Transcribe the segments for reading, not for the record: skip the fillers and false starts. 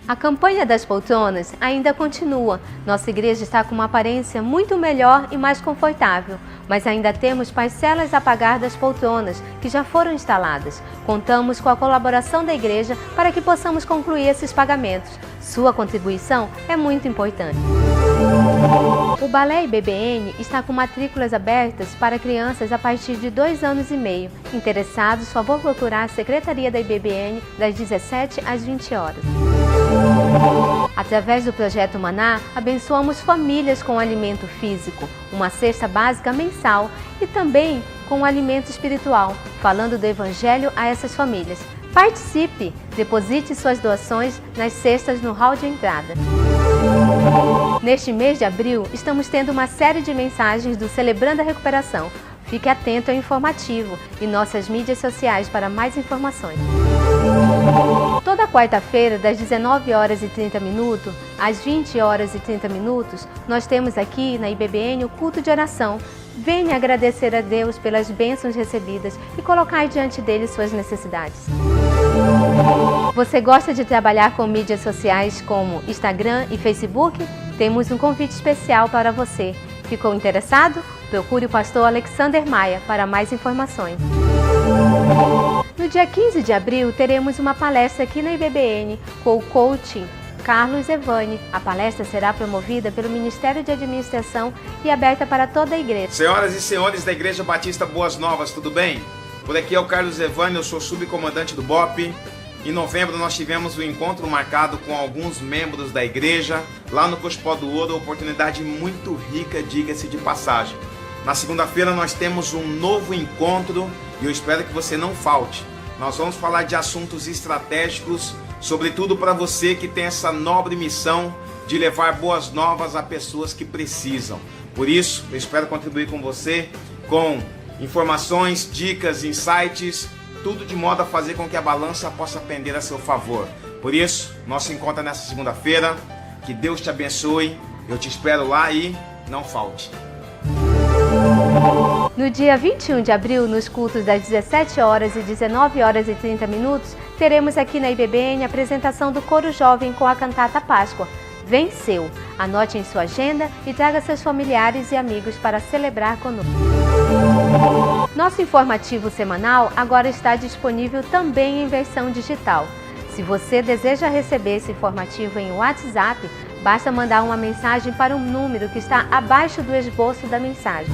A campanha das poltronas ainda continua. Nossa igreja está com uma aparência muito melhor e mais confortável, mas ainda temos parcelas a pagar das poltronas que já foram instaladas. Contamos com a colaboração da igreja para que possamos concluir esses pagamentos. Sua contribuição é muito importante. O Balé IBBN está com matrículas abertas para crianças a partir de 2 anos e meio. Interessados, favor procurar a Secretaria da IBBN das 17 às 20 horas. Através do Projeto Maná, abençoamos famílias com alimento físico, uma cesta básica mensal e também com alimento espiritual, falando do Evangelho a essas famílias. Participe! Deposite suas doações nas cestas no hall de entrada. Neste mês de abril, estamos tendo uma série de mensagens do Celebrando a Recuperação. Fique atento ao informativo e nossas mídias sociais para mais informações. Toda quarta-feira, das 19h30 às 20h30, nós temos aqui na IBBN o culto de oração. Venha agradecer a Deus pelas bênçãos recebidas e colocar diante dele suas necessidades. Você gosta de trabalhar com mídias sociais como Instagram e Facebook? Temos um convite especial para você. Ficou interessado? Procure o pastor Alexander Maia para mais informações. No dia 15 de abril, teremos uma palestra aqui na IBBN com o coach Carlos Evani. A palestra será promovida pelo Ministério de Administração e aberta para toda a igreja. Senhoras e senhores da Igreja Batista Boas Novas, tudo bem? Por aqui é o Carlos Evani, eu sou subcomandante do BOP. Em novembro nós tivemos um encontro marcado com alguns membros da igreja, lá no Cospó do Ouro, oportunidade muito rica, diga-se de passagem. Na segunda-feira nós temos um novo encontro e eu espero que você não falte. Nós vamos falar de assuntos estratégicos, sobretudo para você que tem essa nobre missão de levar boas novas a pessoas que precisam. Por isso, eu espero contribuir com você com informações, dicas, insights, tudo de modo a fazer com que a balança possa pender a seu favor. Por isso, nosso encontro é nessa segunda-feira. Que Deus te abençoe. Eu te espero lá e não falte. No dia 21 de abril, nos cultos das 17h e 19h30, teremos aqui na IBBN a apresentação do Coro Jovem com a cantata Páscoa. Venceu! Anote em sua agenda e traga seus familiares e amigos para celebrar conosco. Nosso informativo semanal agora está disponível também em versão digital. Se você deseja receber esse informativo em WhatsApp, basta mandar uma mensagem para um número que está abaixo do esboço da mensagem.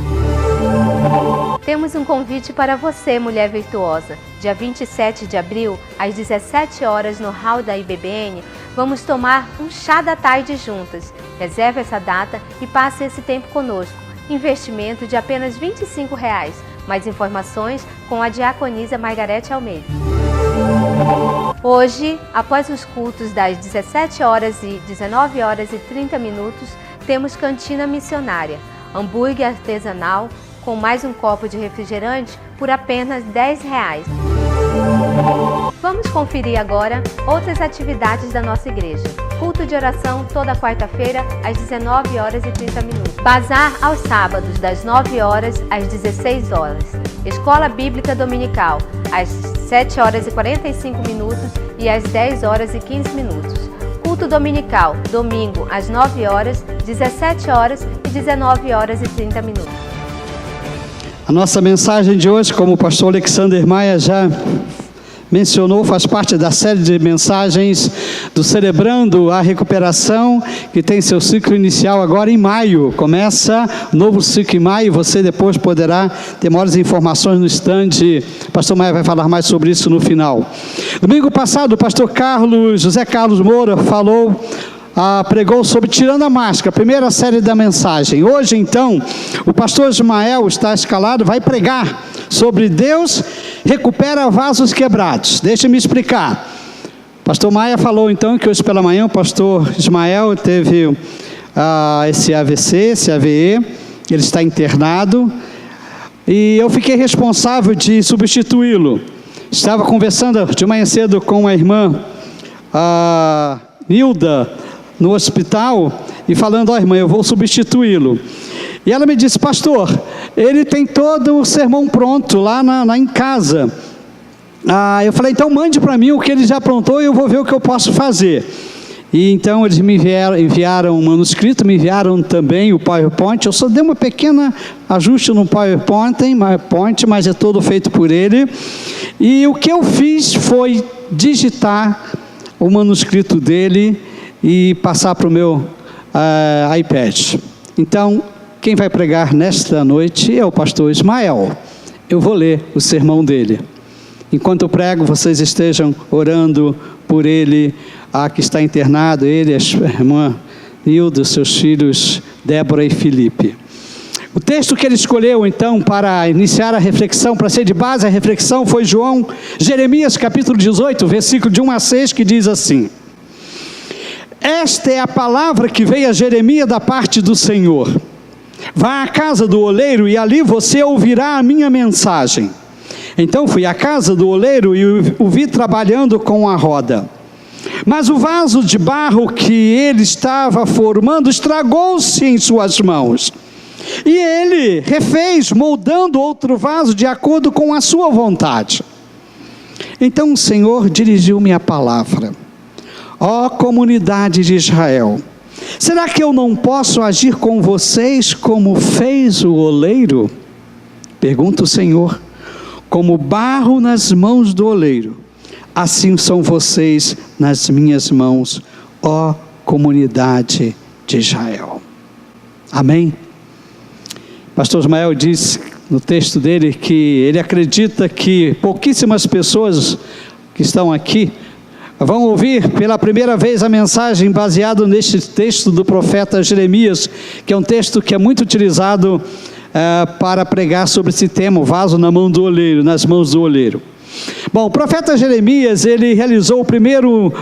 Temos um convite para você, mulher virtuosa. Dia 27 de abril, às 17 horas no hall da IBBN, vamos tomar um chá da tarde juntas. Reserve essa data e passe esse tempo conosco. Investimento de apenas R$ 25. Mais informações com a diaconisa Margarete Almeida. Hoje, após os cultos das 17h e 19h30, temos cantina missionária, hambúrguer artesanal com mais um copo de refrigerante por apenas R$ 10. Vamos conferir agora outras atividades da nossa igreja. Culto de oração toda quarta-feira às 19h30. Bazar aos sábados das 9h às 16h. Escola Bíblica Dominical às 7h45 e às 10h15. Culto dominical, domingo às 9h, 17h e 19h30. A nossa mensagem de hoje, como o pastor Alexander Maia já mencionou, faz parte da série de mensagens do Celebrando a Recuperação, que tem seu ciclo inicial agora em maio. Começa o novo ciclo em maio, você depois poderá ter maiores informações no stand. O pastor Maia vai falar mais sobre isso no final. Domingo passado, o pastor José Carlos Moura pregou sobre Tirando a Máscara, a primeira série da mensagem. Hoje, então, o pastor Ismael está escalado, vai pregar sobre Deus recupera vasos quebrados. Deixa-me explicar. Pastor Maia falou, então, que hoje pela manhã o pastor Ismael teve esse AVC, esse AVE, ele está internado, e eu fiquei responsável de substituí-lo. Estava conversando de manhã cedo com a irmã Nilda, no hospital, e falando, irmã, eu vou substituí-lo. E ela me disse, pastor, ele tem todo o sermão pronto lá em casa. Eu falei, então mande para mim o que ele já aprontou e eu vou ver o que eu posso fazer. E então eles me enviaram um manuscrito, me enviaram também o PowerPoint. Eu só dei uma pequena ajuste no PowerPoint, mas é todo feito por ele. E o que eu fiz foi digitar o manuscrito dele e passar para o meu iPad. Então, quem vai pregar nesta noite é o pastor Ismael. Eu vou ler o sermão dele. Enquanto eu prego, vocês estejam orando por ele, que está internado, ele, a irmã Nilda, seus filhos Débora e Felipe. O texto que ele escolheu, então, para iniciar a reflexão, para ser de base a reflexão, foi Jeremias capítulo 18, versículo de 1 a 6, que diz assim: esta é a palavra que veio a Jeremias da parte do Senhor. Vá à casa do oleiro e ali você ouvirá a minha mensagem. Então fui à casa do oleiro e o vi trabalhando com a roda. Mas o vaso de barro que ele estava formando estragou-se em suas mãos. E ele refez, moldando outro vaso de acordo com a sua vontade. Então o Senhor dirigiu-me a palavra: ó comunidade de Israel, será que eu não posso agir com vocês como fez o oleiro? Pergunta o Senhor. Como barro nas mãos do oleiro, assim são vocês nas minhas mãos, ó comunidade de Israel. Amém? Pastor Ismael disse no texto dele que ele acredita que pouquíssimas pessoas que estão aqui vão ouvir pela primeira vez a mensagem baseada neste texto do profeta Jeremias, que é um texto que é muito utilizado para pregar sobre esse tema, o vaso na mão do oleiro, nas mãos do oleiro. Bom, o profeta Jeremias, ele realizou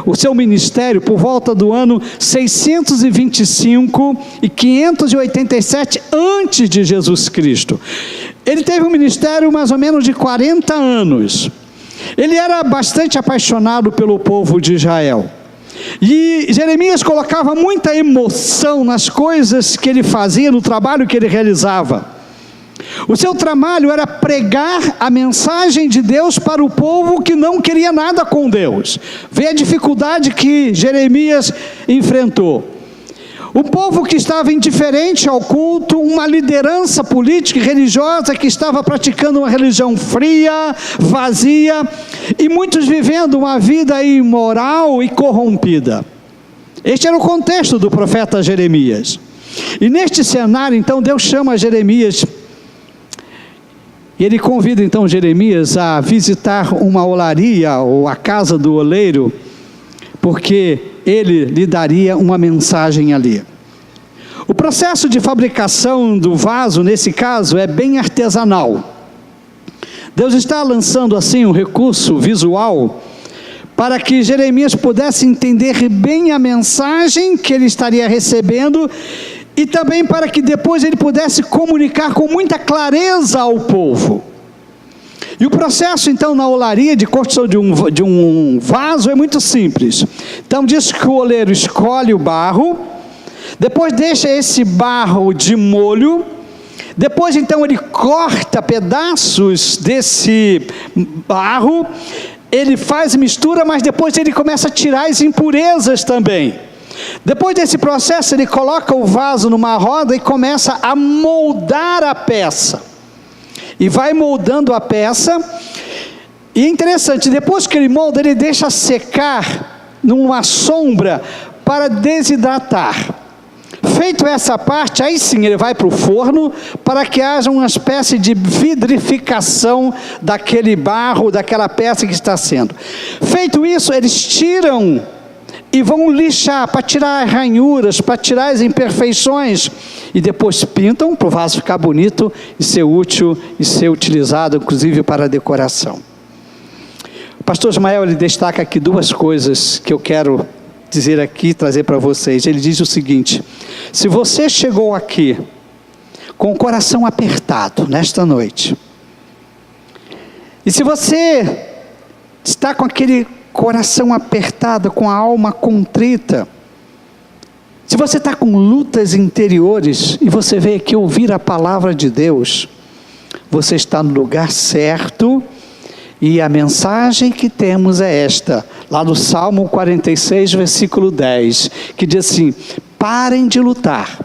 o seu ministério por volta do ano 625 e 587 antes de Jesus Cristo. Ele teve um ministério mais ou menos de 40 anos. Ele era bastante apaixonado pelo povo de Israel. E Jeremias colocava muita emoção nas coisas que ele fazia, no trabalho que ele realizava. O seu trabalho era pregar a mensagem de Deus para o povo que não queria nada com Deus. Vê a dificuldade que Jeremias enfrentou. O povo que estava indiferente ao culto, uma liderança política e religiosa que estava praticando uma religião fria, vazia, e muitos vivendo uma vida imoral e corrompida. Este era o contexto do profeta Jeremias. E neste cenário, então, Deus chama Jeremias, e ele convida então Jeremias a visitar uma olaria, ou a casa do oleiro, porque ele lhe daria uma mensagem ali. O processo de fabricação do vaso, nesse caso, é bem artesanal. Deus está lançando assim um recurso visual para que Jeremias pudesse entender bem a mensagem que ele estaria recebendo e também para que depois ele pudesse comunicar com muita clareza ao povo. E o processo então na olaria de construção de um vaso é muito simples. Então diz que o oleiro escolhe o barro, depois deixa esse barro de molho, depois então ele corta pedaços desse barro, ele faz mistura, mas depois ele começa a tirar as impurezas também. Depois desse processo ele coloca o vaso numa roda e começa a moldar a peça. E vai moldando a peça, e é interessante, depois que ele molda, ele deixa secar numa sombra para desidratar. Feito essa parte, aí sim ele vai para o forno, para que haja uma espécie de vidrificação daquele barro, daquela peça que está sendo. Feito isso, eles tiram e vão lixar, para tirar as ranhuras, para tirar as imperfeições, e depois pintam, para o vaso ficar bonito, e ser útil, e ser utilizado, inclusive para a decoração. O pastor Ismael, ele destaca aqui duas coisas, que eu quero dizer aqui, trazer para vocês. Ele diz o seguinte: se você chegou aqui, com o coração apertado, nesta noite, e se você está com aquele coração apertado, com a alma contrita, se você está com lutas interiores, e você veio aqui ouvir a palavra de Deus, você está no lugar certo, E a mensagem que temos é esta, lá no Salmo 46, versículo 10, que diz assim: parem de lutar,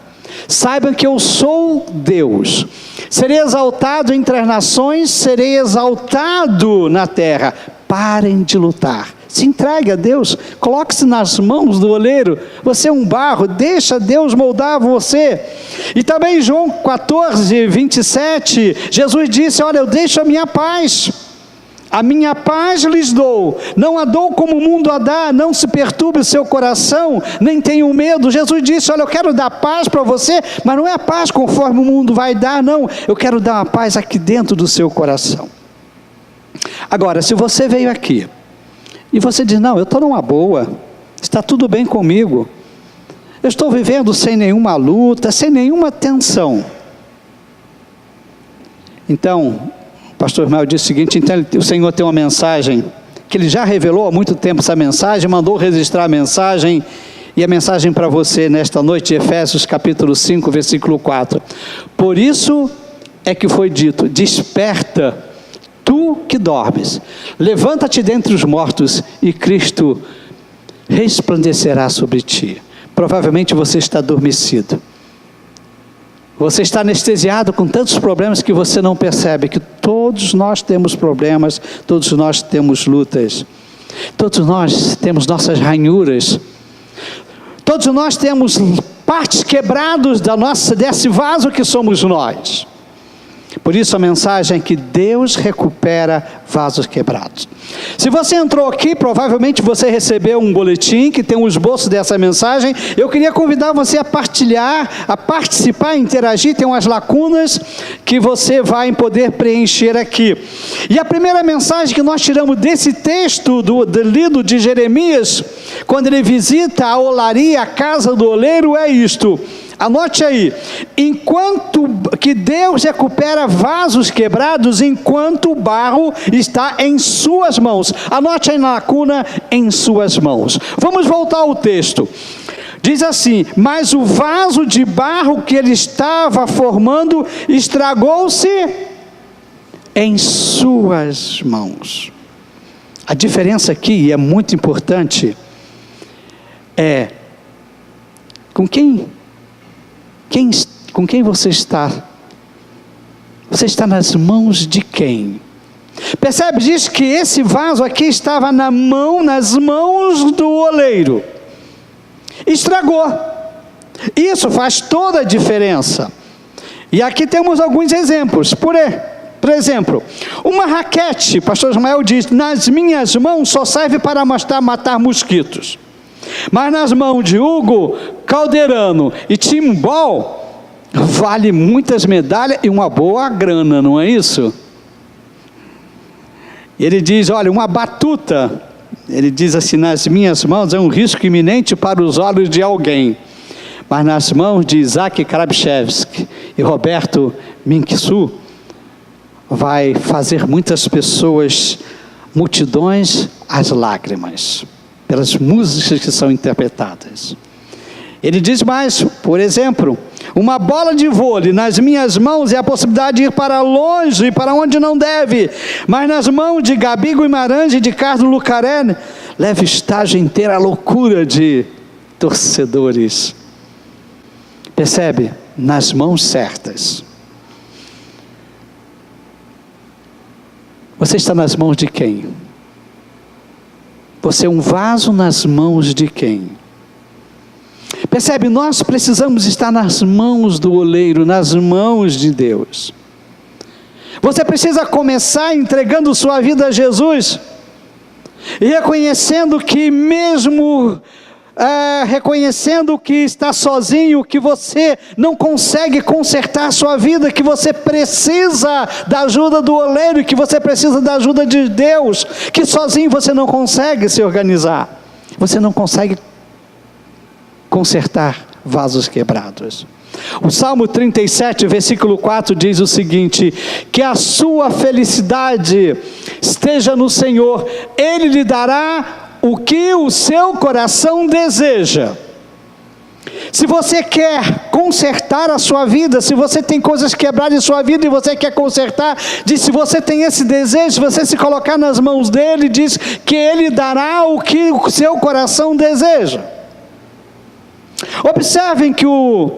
saibam que eu sou Deus, serei exaltado entre as nações, serei exaltado na terra. Parem de lutar, se entregue a Deus, coloque-se nas mãos do oleiro, você é um barro, deixa Deus moldar você. E também João 14, 27, Jesus disse: olha, eu deixo a minha paz lhes dou, não a dou como o mundo a dá, não se perturbe o seu coração, nem tenham medo. Jesus disse: olha, eu quero dar paz para você, mas não é a paz conforme o mundo vai dar, não, eu quero dar uma paz aqui dentro do seu coração. Agora, se você veio aqui, e você diz: não, eu estou numa boa, está tudo bem comigo, eu estou vivendo sem nenhuma luta, sem nenhuma tensão. Então, o pastor Ismael disse o seguinte: então o Senhor tem uma mensagem, que Ele já revelou há muito tempo essa mensagem, mandou registrar a mensagem, e a mensagem para você nesta noite, Efésios capítulo 5, versículo 4. Por isso é que foi dito: desperta, tu que dormes, levanta-te dentre os mortos, e Cristo resplandecerá sobre ti. Provavelmente você está adormecido, você está anestesiado com tantos problemas que você não percebe que todos nós temos problemas, todos nós temos lutas, todos nós temos nossas ranhuras, todos nós temos partes quebradas desse vaso que somos nós. Por isso a mensagem é que Deus recupera vasos quebrados. Se você entrou aqui, provavelmente você recebeu um boletim que tem um esboço dessa mensagem. Eu queria convidar você a partilhar, a participar, a interagir. Tem umas lacunas que você vai poder preencher aqui. E a primeira mensagem que nós tiramos desse texto do lido de Jeremias, quando ele visita a olaria, a casa do oleiro, é isto. Anote aí: enquanto que Deus recupera vasos quebrados, enquanto o barro está em suas mãos. Anote aí na lacuna: em suas mãos. Vamos voltar ao texto. Diz assim: mas o vaso de barro que ele estava formando estragou-se em suas mãos. A diferença aqui, e é muito importante, é com quem você está? Você está nas mãos de quem? Percebe? Diz que esse vaso aqui estava nas mãos do oleiro. Estragou. Isso faz toda a diferença. E aqui temos alguns exemplos. Por exemplo, uma raquete, pastor Ismael diz: nas minhas mãos só serve para matar mosquitos. Mas nas mãos de Hugo Calderano e Timbal, vale muitas medalhas e uma boa grana, não é isso? Ele diz: olha, uma batuta, ele diz assim: nas minhas mãos é um risco iminente para os olhos de alguém, mas nas mãos de Isaac Krabchevsky e Roberto Minksu, vai fazer muitas pessoas, multidões, às lágrimas, pelas músicas que são interpretadas. Ele diz mais, por exemplo: uma bola de vôlei nas minhas mãos é a possibilidade de ir para longe, para onde não deve, mas nas mãos de Gabi Guimarães e de Carlos Lucarelli, leva estágio inteiro a loucura de torcedores. Percebe? Nas mãos certas. Você está nas mãos de quem? Você é um vaso nas mãos de quem? Percebe? Nós precisamos estar nas mãos do oleiro, nas mãos de Deus. Você precisa começar entregando sua vida a Jesus e reconhecendo que mesmo reconhecendo que está sozinho, que você não consegue consertar sua vida, que você precisa da ajuda do oleiro, que você precisa da ajuda de Deus, que sozinho você não consegue se organizar, você não consegue consertar vasos quebrados. O Salmo 37, versículo 4 diz o seguinte: que a sua felicidade esteja no Senhor, Ele lhe dará o que o seu coração deseja. Se você quer consertar a sua vida, se você tem coisas quebradas em sua vida e você quer consertar, diz, se você tem esse desejo, se você se colocar nas mãos dele, diz que ele dará o que o seu coração deseja. Observem que o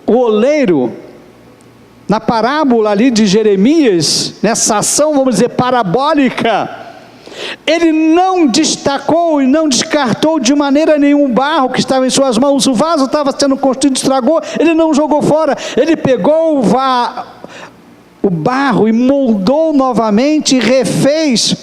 oleiro, na parábola ali de Jeremias, nessa ação, vamos dizer, parabólica, ele não destacou e não descartou de maneira nenhuma o barro que estava em suas mãos. O vaso estava sendo construído, estragou, ele não jogou fora, ele pegou o barro e moldou novamente e refez.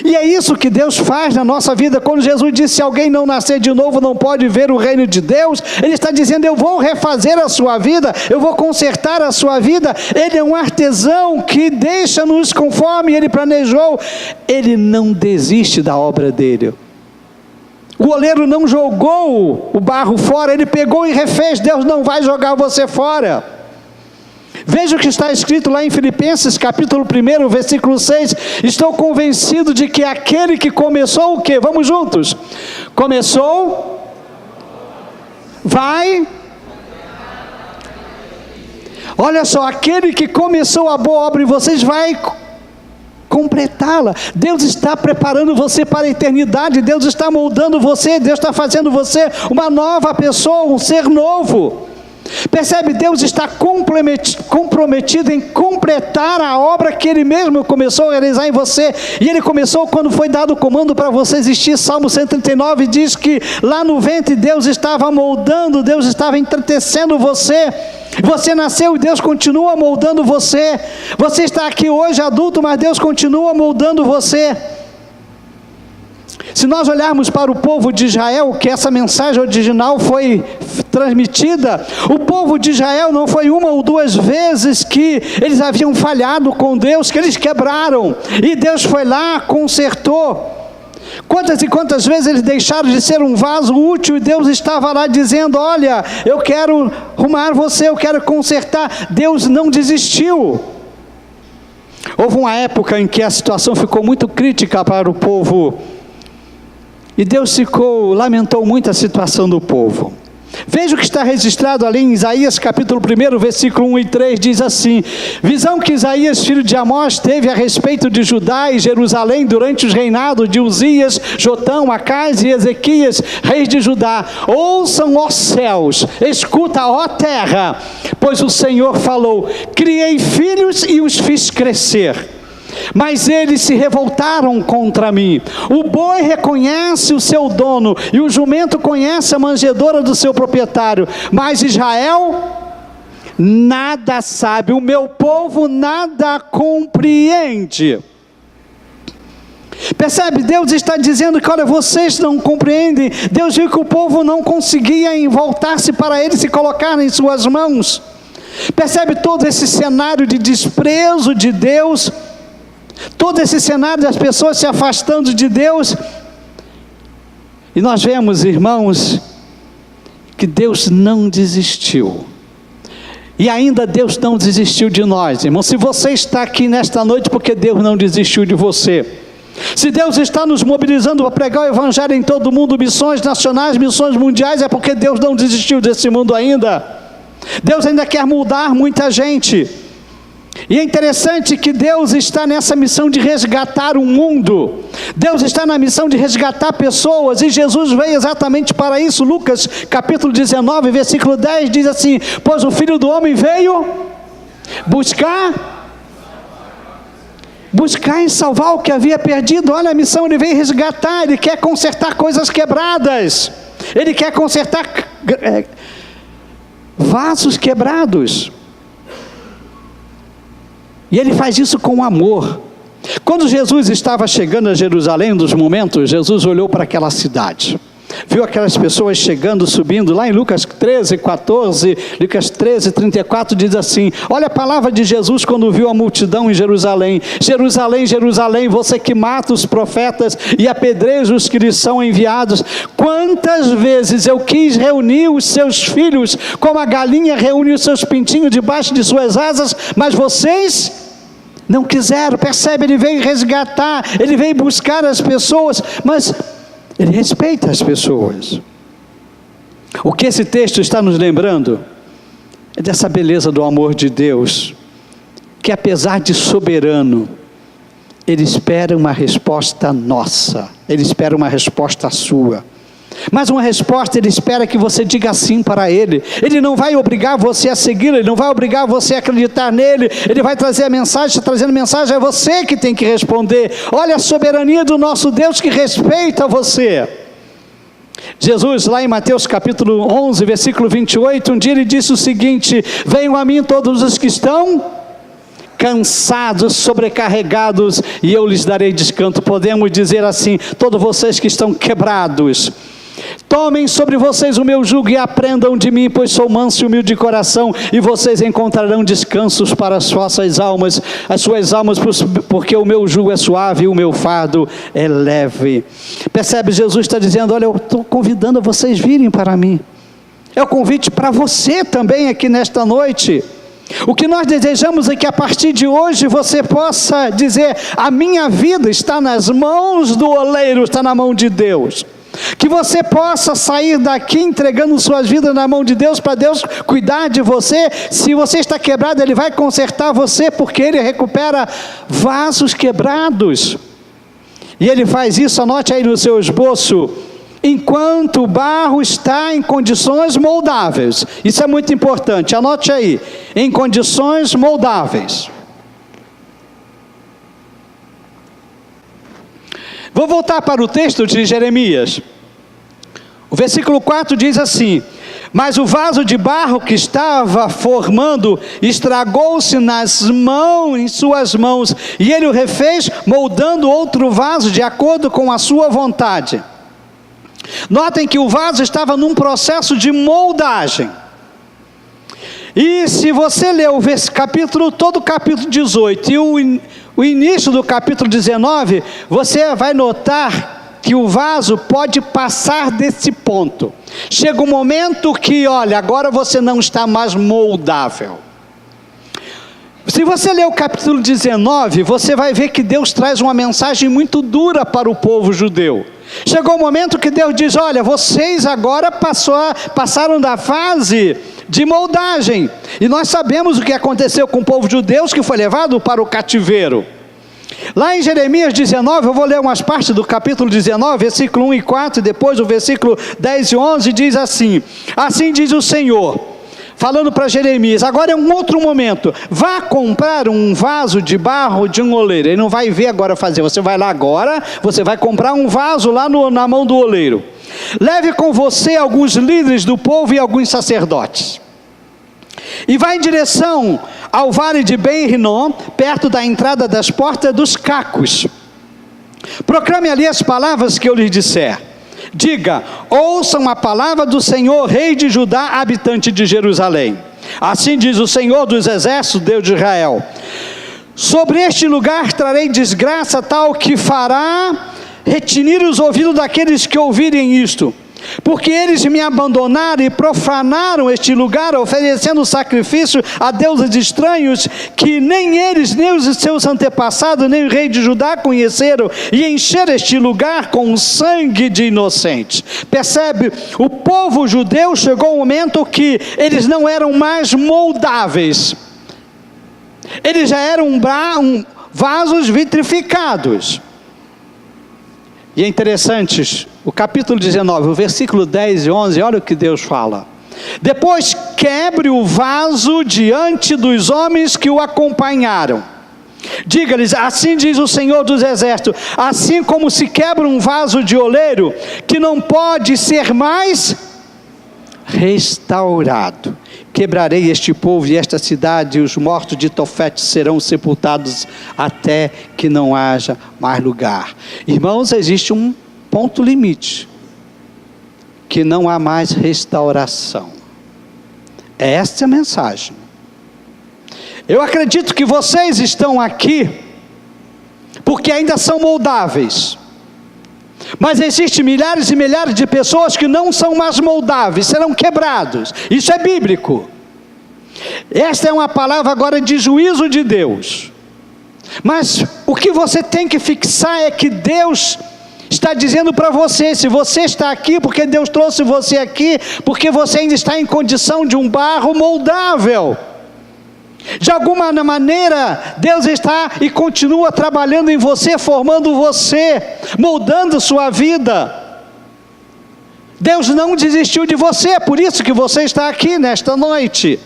E é isso que Deus faz na nossa vida. Quando Jesus disse, se alguém não nascer de novo não pode ver o reino de Deus, ele está dizendo, eu vou refazer a sua vida, eu vou consertar a sua vida. Ele é um artesão que deixa-nos conforme ele planejou. Ele não desiste da obra dele. O oleiro não jogou o barro fora, ele pegou e refez. Deus não vai jogar você fora. Veja o que está escrito lá em Filipenses, capítulo 1, versículo 6. Estou convencido de que aquele que começou o quê? Vamos juntos. Começou, vai. Olha só, aquele que começou a boa obra em vocês vai completá-la. Deus está preparando você para a eternidade. Deus está moldando você. Deus está fazendo você uma nova pessoa, um ser novo. Percebe? Deus está comprometido em completar a obra que Ele mesmo começou a realizar em você. E Ele começou quando foi dado o comando para você existir. Salmo 139 diz que lá no ventre Deus estava moldando, Deus estava entretecendo você. Você nasceu e Deus continua moldando você. Você está aqui hoje adulto, mas Deus continua moldando você. Se nós olharmos para o povo de Israel, que essa mensagem original foi transmitida, o povo de Israel não foi uma ou duas vezes que eles haviam falhado com Deus, que eles quebraram, e Deus foi lá, consertou. Quantas e quantas vezes eles deixaram de ser um vaso útil, e Deus estava lá dizendo, olha, eu quero arrumar você, eu quero consertar. Deus não desistiu. Houve uma época em que a situação ficou muito crítica para o povo, e Deus lamentou muito a situação do povo. Veja o que está registrado ali em Isaías capítulo 1, versículo 1 e 3, diz assim: visão que Isaías, filho de Amós, teve a respeito de Judá e Jerusalém durante os reinados de Uzias, Jotão, Acás e Ezequias, reis de Judá. Ouçam, ó céus, escuta, ó terra, pois o Senhor falou, criei filhos e os fiz crescer, mas eles se revoltaram contra mim. O boi reconhece o seu dono, e o jumento conhece a manjedoura do seu proprietário, mas Israel nada sabe, o meu povo nada compreende. Percebe? Deus está dizendo que, olha, vocês não compreendem. Deus viu que o povo não conseguia voltar-se para ele, se colocar em suas mãos. Percebe todo esse cenário de desprezo de Deus, todo esse cenário das pessoas se afastando de Deus. E nós vemos, irmãos, que Deus não desistiu. E ainda Deus não desistiu de nós, irmão. Se você está aqui nesta noite, porque Deus não desistiu de você. Se Deus está nos mobilizando para pregar o Evangelho em todo o mundo, missões nacionais, missões mundiais, é porque Deus não desistiu desse mundo ainda. Deus ainda quer mudar muita gente. E é interessante que Deus está nessa missão de resgatar o mundo. Deus está na missão de resgatar pessoas, e Jesus veio exatamente para isso. Lucas capítulo 19, versículo 10 diz assim: pois o Filho do Homem veio buscar e salvar o que havia perdido. Olha a missão, ele veio resgatar, ele quer consertar coisas quebradas, ele quer consertar vasos quebrados. E ele faz isso com amor. Quando Jesus estava chegando a Jerusalém, um dos momentos, Jesus olhou para aquela cidade, viu aquelas pessoas chegando, subindo, lá em Lucas 13, 14, Lucas 13, 34, diz assim, olha a palavra de Jesus quando viu a multidão em Jerusalém: Jerusalém, Jerusalém, você que mata os profetas e apedreja os que lhes são enviados, quantas vezes eu quis reunir os seus filhos, como a galinha reúne os seus pintinhos debaixo de suas asas, mas vocês não quiseram. Percebe? Ele veio resgatar, ele veio buscar as pessoas, mas ele respeita as pessoas. O que esse texto está nos lembrando é dessa beleza do amor de Deus, que apesar de soberano, Ele espera uma resposta nossa, Ele espera uma resposta sua. Mas uma resposta Ele espera que você diga sim para Ele. Ele não vai obrigar você a segui-lo, Ele não vai obrigar você a acreditar nele. Ele vai trazer a mensagem, está trazendo mensagem, é você que tem que responder. Olha a soberania do nosso Deus que respeita você. Jesus, lá em Mateus capítulo 11, versículo 28, um dia Ele disse o seguinte: venham a mim todos os que estão cansados, sobrecarregados, e eu lhes darei descanso. Podemos dizer assim: todos vocês que estão quebrados, tomem sobre vocês o meu jugo e aprendam de mim, pois sou manso e humilde de coração, e vocês encontrarão descansos para as suas almas, porque o meu jugo é suave e o meu fardo é leve. Percebe? Jesus está dizendo: olha, eu estou convidando vocês virem para mim. É o convite para você também aqui nesta noite. O que nós desejamos é que a partir de hoje você possa dizer: a minha vida está nas mãos do oleiro, está na mão de Deus. Que você possa sair daqui entregando suas vidas na mão de Deus, para Deus cuidar de você. Se você está quebrado, Ele vai consertar você, porque Ele recupera vasos quebrados. E Ele faz isso, anote aí no seu esboço, enquanto o barro está em condições moldáveis. Isso é muito importante, anote aí, em condições moldáveis. Vou voltar para o texto de Jeremias. O versículo 4 diz assim: mas o vaso de barro que estava formando estragou-se em suas mãos, e ele o refez, moldando outro vaso de acordo com a sua vontade. Notem que o vaso estava num processo de moldagem. E se você ler todo o capítulo 18 e o início do capítulo 19, você vai notar que o vaso pode passar desse ponto. Chega um momento que, olha, agora você não está mais moldável. Se você ler o capítulo 19, você vai ver que Deus traz uma mensagem muito dura para o povo judeu. Chegou o momento que Deus diz: olha, vocês agora passaram da fase de moldagem, e nós sabemos o que aconteceu com o povo judeu que foi levado para o cativeiro. Lá em Jeremias 19, eu vou ler umas partes do capítulo 19, versículo 1 e 4, e depois o versículo 10 e 11, diz assim: assim diz o Senhor, falando para Jeremias, agora é um outro momento, vá comprar um vaso de barro de um oleiro. Ele não vai ver agora fazer, você vai lá agora, você vai comprar um vaso lá na mão do oleiro. Leve com você alguns líderes do povo e alguns sacerdotes, e vá em direção ao vale de Ben-Rinom, perto da entrada das portas dos cacos. Proclame ali as palavras que eu lhes disser. Diga: ouçam a palavra do Senhor, rei de Judá, habitante de Jerusalém. Assim diz o Senhor dos exércitos, Deus de Israel: sobre este lugar trarei desgraça tal que fará retinir os ouvidos daqueles que ouvirem isto, porque eles me abandonaram e profanaram este lugar, oferecendo sacrifício a deuses estranhos, que nem eles, nem os seus antepassados, nem o rei de Judá conheceram, e encheram este lugar com sangue de inocentes. Percebe? O povo judeu chegou um momento que eles não eram mais moldáveis, eles já eram vasos vitrificados. E é interessante, o capítulo 19, o versículo 10 e 11, olha o que Deus fala: depois quebre o vaso diante dos homens que o acompanharam. Diga-lhes: assim diz o Senhor dos exércitos, assim como se quebra um vaso de oleiro, que não pode ser mais restaurado, quebrarei este povo e esta cidade, e os mortos de Tofete serão sepultados até que não haja mais lugar. Irmãos, existe um ponto limite, que não há mais restauração. Esta é a mensagem. Eu acredito que vocês estão aqui porque ainda são moldáveis, mas existem milhares e milhares de pessoas que não são mais moldáveis, serão quebrados. Isso é bíblico. Esta é uma palavra agora de juízo de Deus. Mas o que você tem que fixar é que Deus está dizendo para você, se você está aqui, porque Deus trouxe você aqui, porque você ainda está em condição de um barro moldável. De alguma maneira, Deus está e continua trabalhando em você, formando você, moldando sua vida. Deus não desistiu de você, é por isso que você está aqui nesta noite.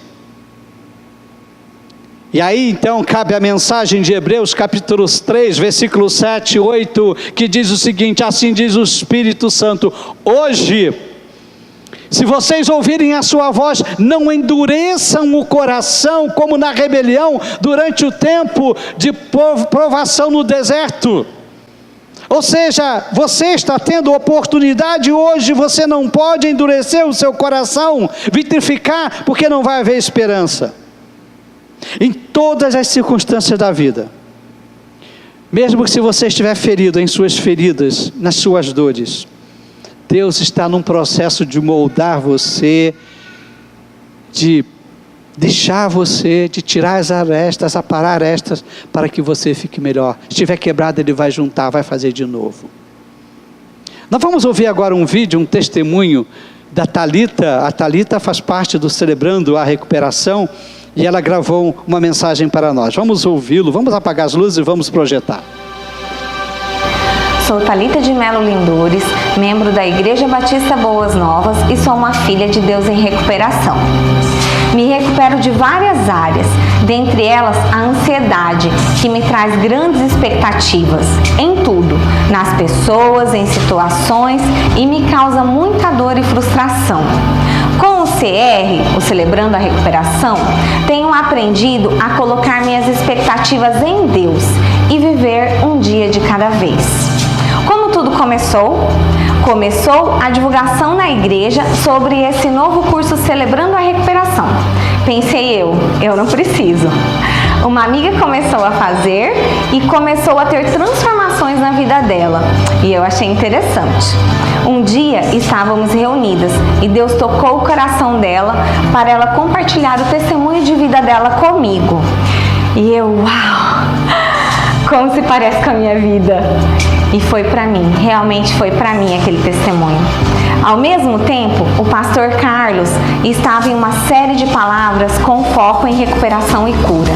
E aí então cabe a mensagem de Hebreus capítulo 3, versículos 7 e 8, que diz o seguinte: assim diz o Espírito Santo, hoje, se vocês ouvirem a sua voz, não endureçam o coração como na rebelião durante o tempo de provação no deserto. Ou seja, você está tendo oportunidade hoje, você não pode endurecer o seu coração, vitrificar, porque não vai haver esperança. Em todas as circunstâncias da vida, mesmo que se você estiver ferido em suas feridas, nas suas dores, Deus está num processo de moldar você, de deixar você, de tirar as arestas, aparar arestas, para que você fique melhor. Se estiver quebrado, Ele vai juntar, vai fazer de novo. Nós vamos ouvir agora um vídeo, um testemunho da Thalita. A Thalita faz parte do Celebrando a Recuperação, e ela gravou uma mensagem para nós. Vamos ouvi-lo, vamos apagar as luzes e vamos projetar. Sou Thalita de Melo Lindores, membro da Igreja Batista Boas Novas e sou uma filha de Deus em recuperação. Me recupero de várias áreas, dentre elas a ansiedade, que me traz grandes expectativas, em tudo, nas pessoas, em situações, e me causa muita dor e frustração. Com o CR, o Celebrando a Recuperação, tenho aprendido a colocar minhas expectativas em Deus e viver um dia de cada vez. Como tudo começou? Começou a divulgação na igreja sobre esse novo curso Celebrando a Recuperação. Pensei eu não preciso. Uma amiga começou a fazer e começou a ter transformações na vida dela. E eu achei interessante. Um dia estávamos reunidas e Deus tocou o coração dela para ela compartilhar o testemunho de vida dela comigo. E eu, uau! Como se parece com a minha vida. E foi para mim, realmente foi para mim aquele testemunho. Ao mesmo tempo, o pastor Carlos estava em uma série de palavras com foco em recuperação e cura.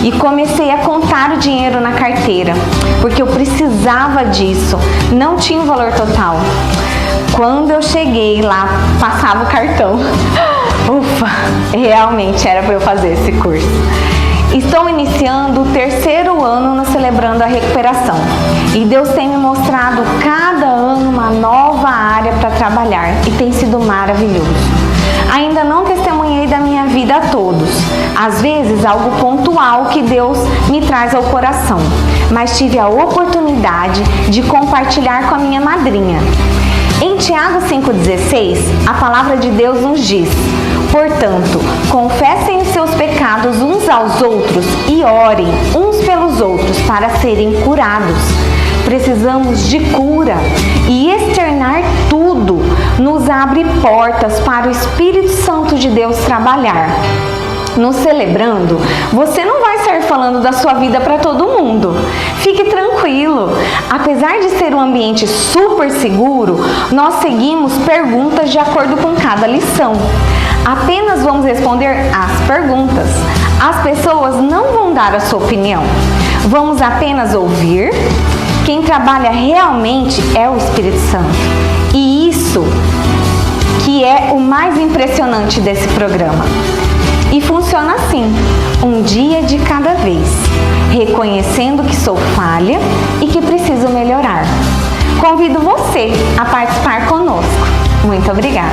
E comecei a contar o dinheiro na carteira, porque eu precisava disso, não tinha o valor total. Quando eu cheguei lá, passava o cartão. Ufa, realmente era para eu fazer esse curso. Estou iniciando o 3º ano no Celebrando a Recuperação. E Deus tem me mostrado cada ano uma nova área para trabalhar e tem sido maravilhoso. Ainda não testemunhei da minha vida a todos. Às vezes algo pontual que Deus me traz ao coração. Mas tive a oportunidade de compartilhar com a minha madrinha. Em Tiago 5,16, a palavra de Deus nos diz: portanto, confessem os seus pecados uns aos outros e orem uns pelos outros para serem curados. Precisamos de cura e externar tudo nos abre portas para o Espírito Santo de Deus trabalhar. No Celebrando, você não vai sair falando da sua vida para todo mundo. Fique tranquilo. Apesar de ser um ambiente super seguro, nós seguimos perguntas de acordo com cada lição. Apenas vamos responder as perguntas. As pessoas não vão dar a sua opinião. Vamos apenas ouvir. Quem trabalha realmente é o Espírito Santo. E isso que é o mais impressionante desse programa. E funciona assim, um dia de cada vez, reconhecendo que sou falha e que preciso melhorar. Convido você a participar conosco. Muito obrigada.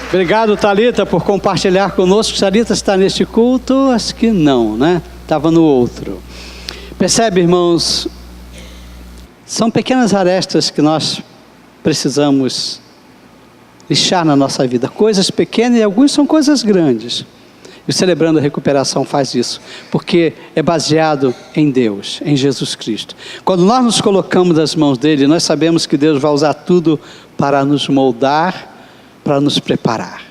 Obrigado, Thalita, por compartilhar conosco. Thalita está neste culto? Acho que não, né? Estava no outro. Percebe, irmãos? São pequenas arestas que nós precisamos lixar na nossa vida. Coisas pequenas e algumas são coisas grandes. E o Celebrando a Recuperação faz isso, porque é baseado em Deus, em Jesus Cristo. Quando nós nos colocamos nas mãos dele, nós sabemos que Deus vai usar tudo para nos moldar, para nos preparar.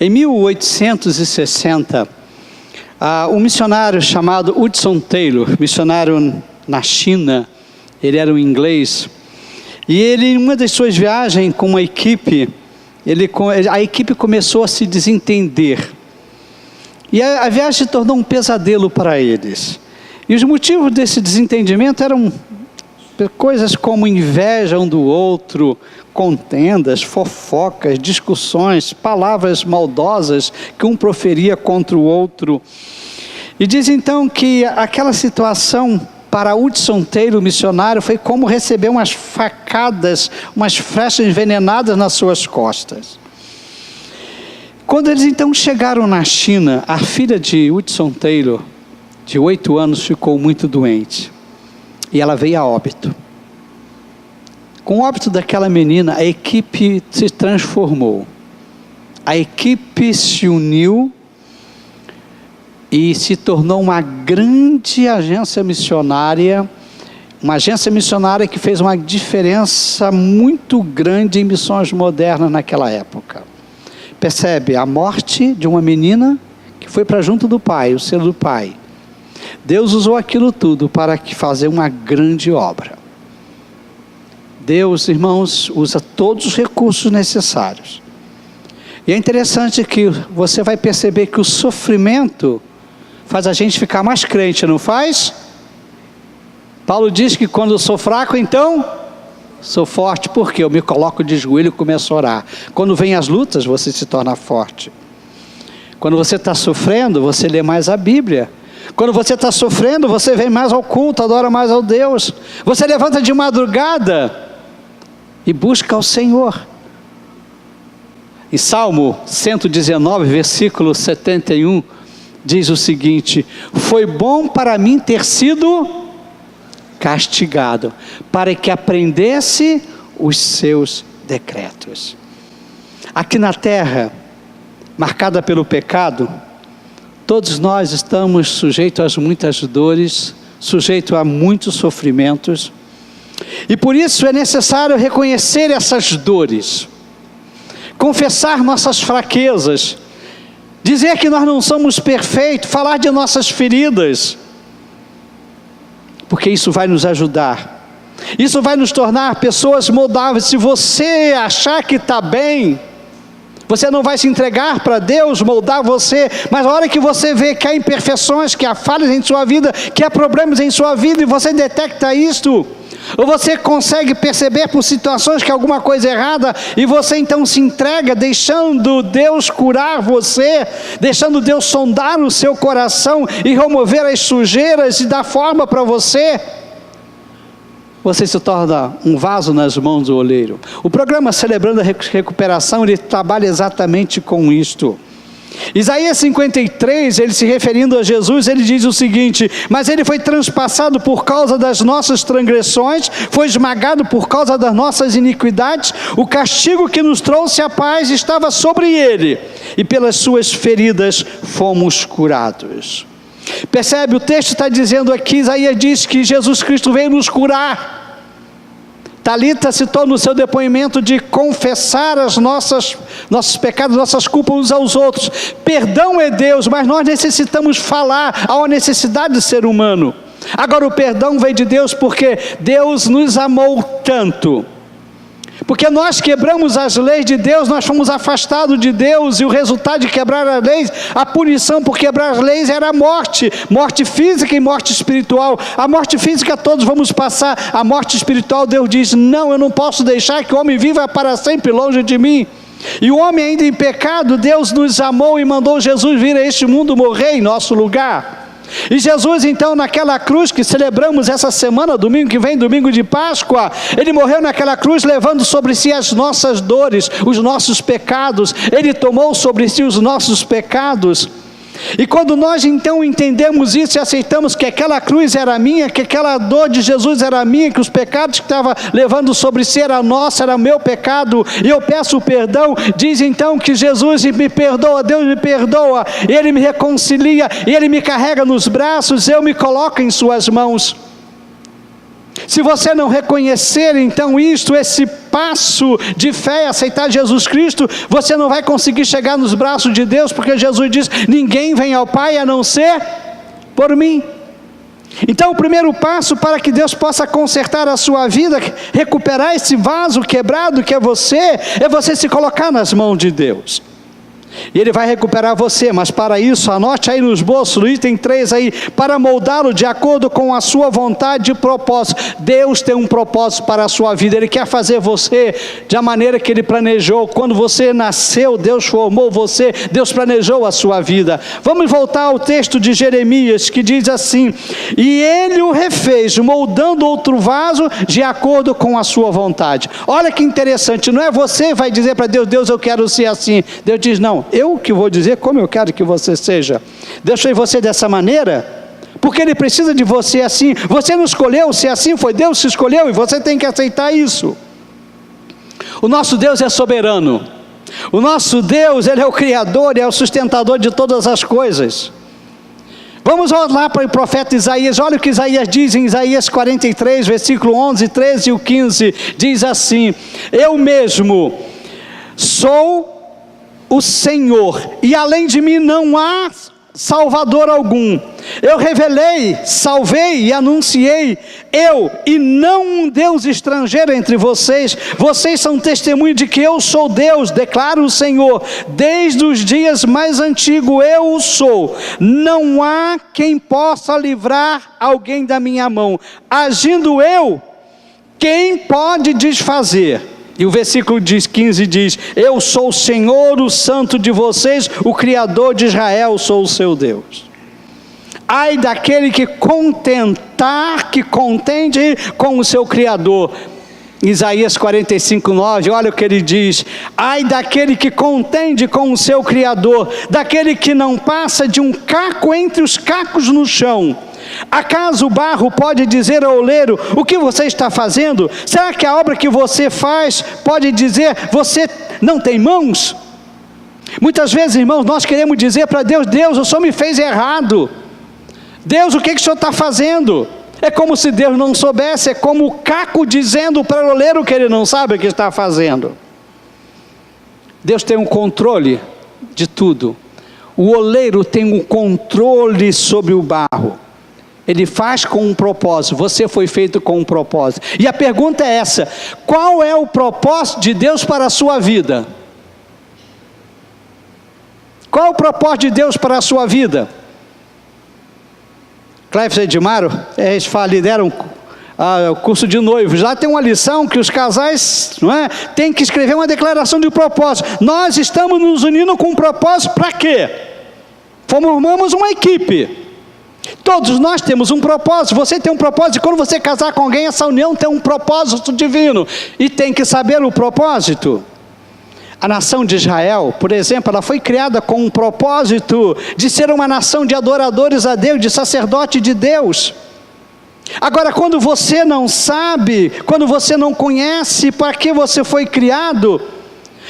Em 1860, Um missionário chamado Hudson Taylor, missionário na China, ele era um inglês, e ele, em uma das suas viagens com uma equipe, a equipe começou a se desentender, e a viagem se tornou um pesadelo para eles, e os motivos desse desentendimento eram coisas como inveja um do outro, contendas, fofocas, discussões, palavras maldosas que um proferia contra o outro. E diz então que aquela situação para Hudson Taylor, o missionário, foi como receber umas facadas, umas flechas envenenadas nas suas costas. Quando eles então chegaram na China, a filha de Hudson Taylor, de 8 anos, ficou muito doente. E ela veio a óbito. Com o óbito daquela menina, a equipe se transformou. A equipe se uniu e se tornou uma grande agência missionária. Uma agência missionária que fez uma diferença muito grande em missões modernas naquela época. Percebe? A morte de uma menina que foi para junto do pai, o selo do pai. Deus usou aquilo tudo para fazer uma grande obra. Deus, irmãos, usa todos os recursos necessários. E é interessante que você vai perceber que o sofrimento faz a gente ficar mais crente, não faz? Paulo diz que quando eu sou fraco, então sou forte. Por quê? Eu me coloco de joelho e começo a orar. Quando vem as lutas, você se torna forte. Quando você está sofrendo, você lê mais a Bíblia. Quando você está sofrendo, você vem mais ao culto, adora mais ao Deus. Você levanta de madrugada e busca ao Senhor. Em Salmo 119, versículo 71, diz o seguinte: foi bom para mim ter sido castigado, para que aprendesse os seus decretos. Aqui na terra, marcada pelo pecado, todos nós estamos sujeitos a muitas dores, sujeitos a muitos sofrimentos, e por isso é necessário reconhecer essas dores, confessar nossas fraquezas, dizer que nós não somos perfeitos, falar de nossas feridas, porque isso vai nos ajudar, isso vai nos tornar pessoas moldáveis. Se você achar que está bem, você não vai se entregar para Deus moldar você, mas a hora que você vê que há imperfeições, que há falhas em sua vida, que há problemas em sua vida, e você detecta isto, ou você consegue perceber por situações que há alguma coisa errada, e você então se entrega, deixando Deus curar você, deixando Deus sondar o seu coração, e remover as sujeiras, e dar forma para você, você se torna um vaso nas mãos do oleiro. O programa Celebrando a Recuperação, ele trabalha exatamente com isto. Isaías 53, ele se referindo a Jesus, ele diz o seguinte: mas ele foi transpassado por causa das nossas transgressões, foi esmagado por causa das nossas iniquidades, o castigo que nos trouxe a paz estava sobre ele, e pelas suas feridas fomos curados. Percebe? O texto está dizendo aqui, Isaías diz que Jesus Cristo veio nos curar. Talita citou no seu depoimento de confessar nossos pecados, nossas culpas uns aos outros. Perdão é Deus, mas nós necessitamos falar, há uma necessidade de ser humano. Agora o perdão vem de Deus porque Deus nos amou tanto. Porque nós quebramos as leis de Deus, nós fomos afastados de Deus, e o resultado de quebrar as leis, a punição por quebrar as leis era a morte, morte física e morte espiritual. A morte física todos vamos passar, a morte espiritual Deus diz: não, eu não posso deixar que o homem viva para sempre longe de mim. E o homem ainda em pecado, Deus nos amou e mandou Jesus vir a este mundo morrer em nosso lugar. E Jesus então naquela cruz que celebramos essa semana, domingo que vem, domingo de Páscoa, ele morreu naquela cruz levando sobre si as nossas dores, os nossos pecados, ele tomou sobre si os nossos pecados. E quando nós então entendemos isso e aceitamos que aquela cruz era minha, que aquela dor de Jesus era minha, que os pecados que estava levando sobre si era nossa, era meu pecado, e eu peço perdão, diz então que Jesus me perdoa, Deus me perdoa, Ele me reconcilia, e Ele me carrega nos braços, eu me coloco em suas mãos. Se você não reconhecer então isto, esse passo de fé e aceitar Jesus Cristo, você não vai conseguir chegar nos braços de Deus, porque Jesus diz: ninguém vem ao Pai a não ser por mim. Então o primeiro passo para que Deus possa consertar a sua vida, recuperar esse vaso quebrado que é você se colocar nas mãos de Deus. E Ele vai recuperar você, mas para isso, anote aí no esboço, no item 3 aí, para moldá-lo de acordo com a sua vontade e propósito. Deus tem um propósito para a sua vida, Ele quer fazer você da maneira que Ele planejou. Quando você nasceu, Deus formou você, Deus planejou a sua vida. Vamos voltar ao texto de Jeremias, que diz assim: e Ele o refez, moldando outro vaso de acordo com a sua vontade. Olha que interessante, não é você que vai dizer para Deus: Deus, eu quero ser assim. Deus diz: não, eu que vou dizer como eu quero que você seja. Deus fez você dessa maneira, porque Ele precisa de você assim. Você não escolheu ser assim, foi Deus que escolheu, e você tem que aceitar isso. O nosso Deus é soberano. O nosso Deus, Ele é o Criador, é o sustentador de todas as coisas. Vamos lá para o profeta Isaías. Olha o que Isaías diz em Isaías 43, versículo 11, 13 e o 15. Diz assim: eu mesmo sou o Senhor, e além de mim não há Salvador algum. Eu revelei, salvei e anunciei, eu, e não um Deus estrangeiro entre vocês. Vocês são testemunho de que eu sou Deus, declara o Senhor. Desde os dias mais antigos eu o sou. Não há quem possa livrar alguém da minha mão. Agindo eu, quem pode desfazer? E o versículo 15 diz: eu sou o Senhor, o Santo de vocês, o Criador de Israel, sou o seu Deus. Ai daquele que contende com o seu Criador. Isaías 45, 9, olha o que ele diz: ai daquele que contende com o seu Criador, daquele que não passa de um caco entre os cacos no chão. Acaso o barro pode dizer ao oleiro: o que você está fazendo? Será que a obra que você faz pode dizer: você não tem mãos? Muitas vezes, irmãos, nós queremos dizer para Deus: Deus, o Senhor me fez errado. Deus, o que o Senhor está fazendo? É como se Deus não soubesse, é como o caco dizendo para o oleiro que ele não sabe o que está fazendo. Deus tem um controle de tudo. O oleiro tem um controle sobre o barro. Ele faz com um propósito. Você foi feito com um propósito. E a pergunta é essa: qual é o propósito de Deus para a sua vida? Qual é o propósito de Deus para a sua vida? Cleves e Edmaro, eles lideram o curso de noivos. Lá tem uma lição que os casais, não é, têm que escrever uma declaração de propósito. Nós estamos nos unindo com um propósito para quê? Formamos uma equipe. Todos nós temos um propósito. Você tem um propósito, e quando você casar com alguém, essa união tem um propósito divino, e tem que saber o propósito. A nação de Israel, por exemplo, ela foi criada com um propósito de ser uma nação de adoradores a Deus, de sacerdote de Deus. Agora, quando você não sabe, quando você não conhece para que você foi criado,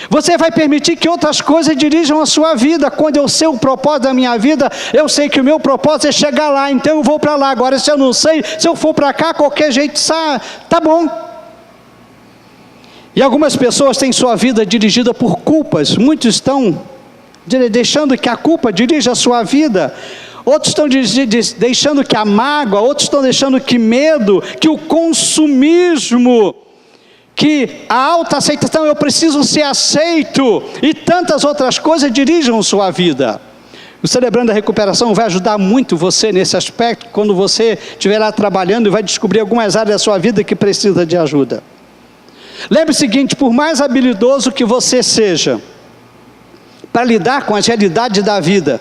você vai permitir que outras coisas dirijam a sua vida. Quando eu sei o propósito da minha vida, eu sei que o meu propósito é chegar lá, então eu vou para lá. Agora, se eu não sei, se eu for para cá, qualquer jeito, tá bom. E algumas pessoas têm sua vida dirigida por culpas. Muitos estão deixando que a culpa dirija a sua vida. Outros estão deixando que a mágoa, outros estão deixando que medo, que o consumismo, que a autoaceitação, eu preciso ser aceito, e tantas outras coisas dirijam sua vida. O Celebrando a Recuperação vai ajudar muito você nesse aspecto, quando você estiver lá trabalhando e vai descobrir algumas áreas da sua vida que precisa de ajuda. Lembre o seguinte: por mais habilidoso que você seja para lidar com as realidades da vida,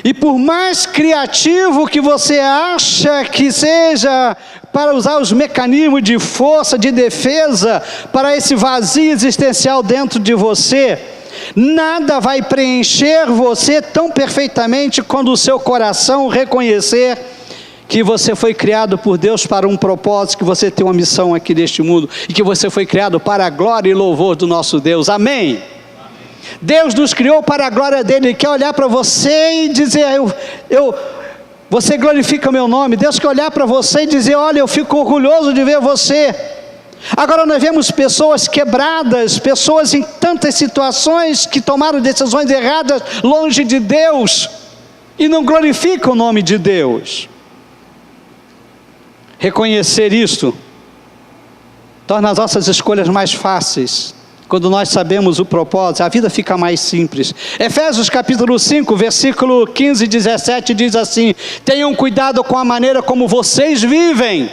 e por mais criativo que você acha que seja para usar os mecanismos de força, de defesa, para esse vazio existencial dentro de você, nada vai preencher você tão perfeitamente quando o seu coração reconhecer que você foi criado por Deus para um propósito, que você tem uma missão aqui neste mundo, e que você foi criado para a glória e louvor do nosso Deus. Amém? Deus nos criou para a glória dele. Ele quer olhar para você e dizer: você glorifica o meu nome. Deus quer olhar para você e dizer: olha, eu fico orgulhoso de ver você. Agora nós vemos pessoas quebradas, pessoas em tantas situações que tomaram decisões erradas longe de Deus e não glorificam o nome de Deus. Reconhecer isto torna as nossas escolhas mais fáceis. Quando nós sabemos o propósito, a vida fica mais simples. Efésios capítulo 5, versículo 15 e 17 diz assim: tenham cuidado com a maneira como vocês vivem,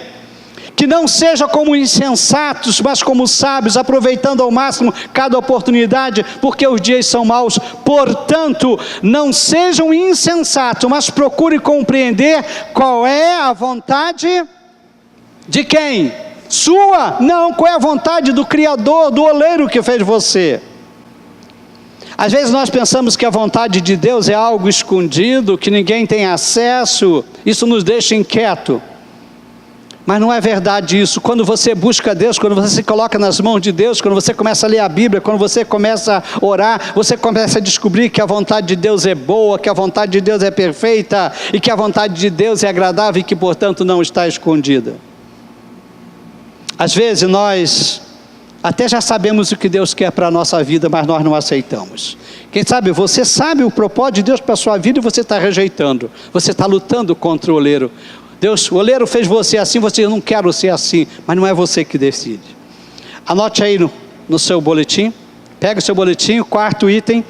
que não seja como insensatos, mas como sábios, aproveitando ao máximo cada oportunidade, porque os dias são maus. Portanto, não sejam insensatos, mas procurem compreender qual é a vontade de quem? Sua? Não, qual é a vontade do Criador, do oleiro que fez você? Às vezes nós pensamos que a vontade de Deus é algo escondido, que ninguém tem acesso, isso nos deixa inquieto. Mas não é verdade isso. Quando você busca Deus, quando você se coloca nas mãos de Deus, quando você começa a ler a Bíblia, quando você começa a orar, você começa a descobrir que a vontade de Deus é boa, que a vontade de Deus é perfeita, e que a vontade de Deus é agradável e que, portanto, não está escondida. Às vezes nós até já sabemos o que Deus quer para a nossa vida, mas nós não aceitamos. Quem sabe você sabe o propósito de Deus para a sua vida e você está rejeitando, você está lutando contra o oleiro. Deus, o oleiro fez você assim, você não quer ser assim, mas não é você que decide. Anote aí no seu boletim, pega o seu boletim, o quarto item.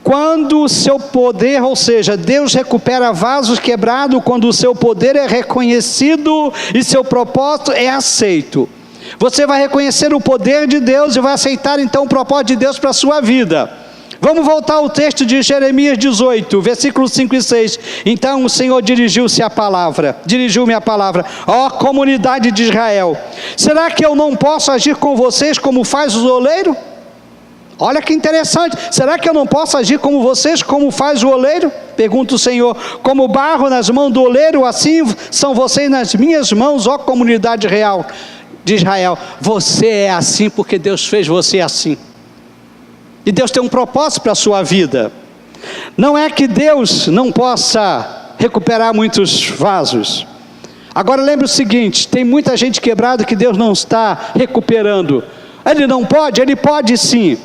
Quando o seu poder, ou seja, Deus recupera vasos quebrados, quando o seu poder é reconhecido e seu propósito é aceito. Você vai reconhecer o poder de Deus e vai aceitar então o propósito de Deus para a sua vida. Vamos voltar ao texto de Jeremias 18, versículos 5 e 6. Então o Senhor dirigiu-me a palavra, ó comunidade de Israel, será que eu não posso agir com vocês como faz o oleiro? Olha que interessante, será que eu não posso agir como vocês, como faz o oleiro? Pergunta o Senhor, como barro nas mãos do oleiro, assim são vocês nas minhas mãos, ó comunidade real de Israel. Você é assim porque Deus fez você assim. E Deus tem um propósito para a sua vida. Não é que Deus não possa recuperar muitos vasos. Agora lembre o seguinte, tem muita gente quebrada que Deus não está recuperando. Ele não pode? Ele pode sim.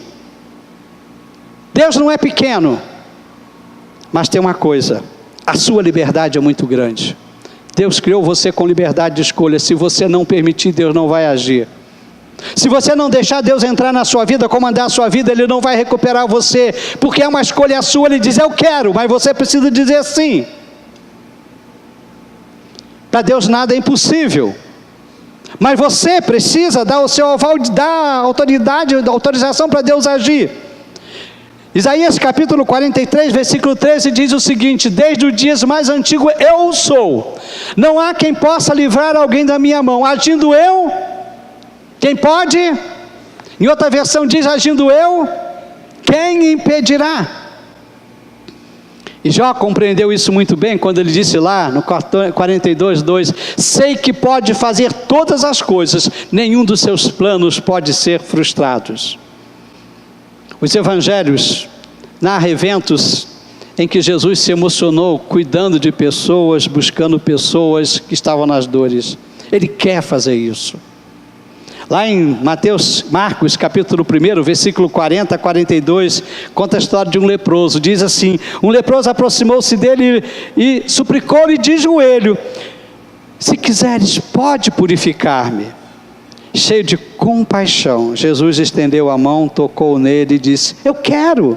Deus não é pequeno. Mas tem uma coisa, a sua liberdade é muito grande. Deus criou você com liberdade de escolha. Se você não permitir, Deus não vai agir. Se você não deixar Deus entrar na sua vida, comandar a sua vida, Ele não vai recuperar você, porque é uma escolha sua. Ele diz, eu quero, mas você precisa dizer sim. Para Deus nada é impossível, mas você precisa dar o seu aval, dar autoridade, autorização para Deus agir. Isaías capítulo 43, versículo 13 diz o seguinte, desde os dias mais antigos eu sou, não há quem possa livrar alguém da minha mão, agindo eu, quem pode? Em outra versão diz, agindo eu, quem impedirá? E Jó compreendeu isso muito bem, quando ele disse lá, no 42, 2, sei que pode fazer todas as coisas, nenhum dos seus planos pode ser frustrado. Os evangelhos narram eventos em que Jesus se emocionou, cuidando de pessoas, buscando pessoas que estavam nas dores. Ele quer fazer isso. Lá em Marcos capítulo 1, versículo 40 a 42, conta a história de um leproso. Diz assim, um leproso aproximou-se dele e suplicou-lhe de joelho, se quiseres, pode purificar-me. Cheio de compaixão, Jesus estendeu a mão, tocou nele e disse, eu quero,